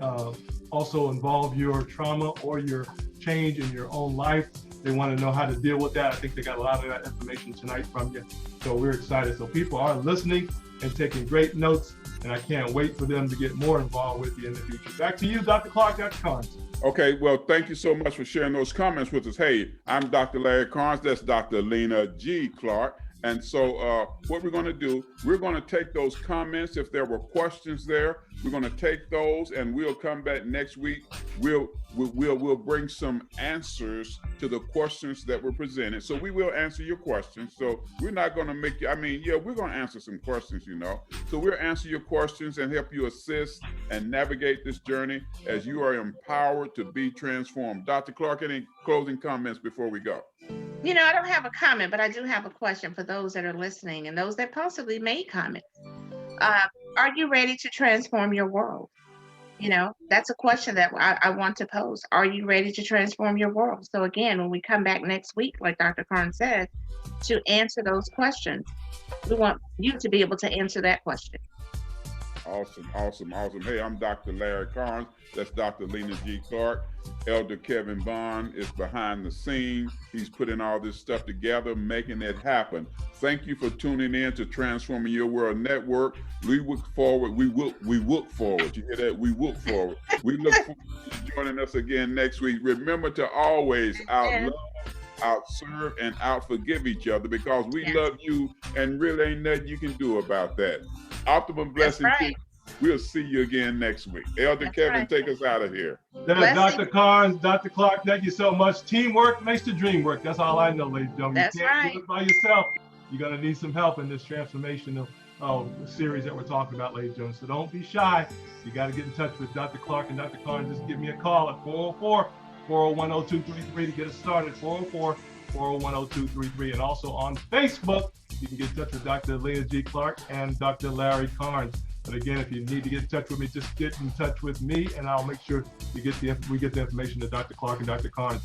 [SPEAKER 3] also involve your trauma or your change in your own life. They want to know how to deal with that. I think they got a lot of that information tonight from you. So we're excited. So people are listening and taking great notes, and I can't wait for them to get more involved with you in the future. Back to you, Dr. Clark, Dr. Carnes.
[SPEAKER 1] Okay, well, thank you so much for sharing those comments with us. Hey, I'm Dr. Larry Carnes. That's Dr. Lena G. Clark. And so what we're going to do, we're going to take those comments. If there were questions there, we're going to take those, and we'll come back next week. We'll bring some answers to the questions that were presented. So we will answer your questions. So we're not going to make you, we're going to answer some questions, So we'll answer your questions and help you assist and navigate this journey as you are empowered to be transformed. Dr. Clark, any closing comments before we go?
[SPEAKER 2] I don't have a comment, but I do have a question for those that are listening and those that possibly made comments. Are you ready to transform your world? That's a question that I want to pose. Are you ready to transform your world? So again, when we come back next week, like Dr. Carnes said, to answer those questions, we want you to be able to answer that question.
[SPEAKER 1] Awesome. Hey, I'm Dr. Larry Carnes. That's Dr. Lena G. Clark. Elder Kevin Bond is behind the scenes. He's putting all this stuff together, making it happen. Thank you for tuning in to Transforming Your World Network. We look forward. We look forward. You hear that? We look forward. We look forward to joining us again next week. Remember to always outlove, outserve, and outforgive each other, because we love you, and really ain't nothing you can do about that. Optimum blessing to you. We'll see you again next week. Elder Kevin, take us out of here.
[SPEAKER 3] Dr. Carnes, Dr. Clark, thank you so much. Teamwork makes the dream work. That's all I know, ladies and gentlemen.
[SPEAKER 2] That's
[SPEAKER 3] you can't
[SPEAKER 2] right.
[SPEAKER 3] do it by yourself. You're going to need some help in this transformational series that we're talking about, ladies and gentlemen. So don't be shy. You got to get in touch with Dr. Clark and Dr. Carnes. Just give me a call at 404-401-0233 to get us started. 404-401-0233. And also on Facebook, you can get in touch with Dr. Lena G. Clark and Dr. Larry Carnes. But again, if you need to get in touch with me, just get in touch with me, and I'll make sure we get the information to Dr. Clark and Dr. Carnes.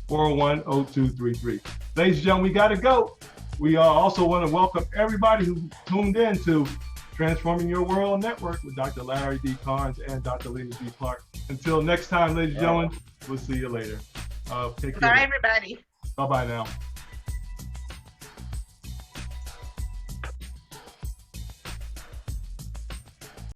[SPEAKER 3] 404-401-0233. Ladies and gentlemen, we got to go. We also want to welcome everybody who tuned in to Transforming Your World Network with Dr. Larry D. Carnes and Dr. Lena G. Clark. Until next time, ladies and gentlemen, we'll see you later. Take care.
[SPEAKER 2] Bye, everybody.
[SPEAKER 3] Bye-bye now.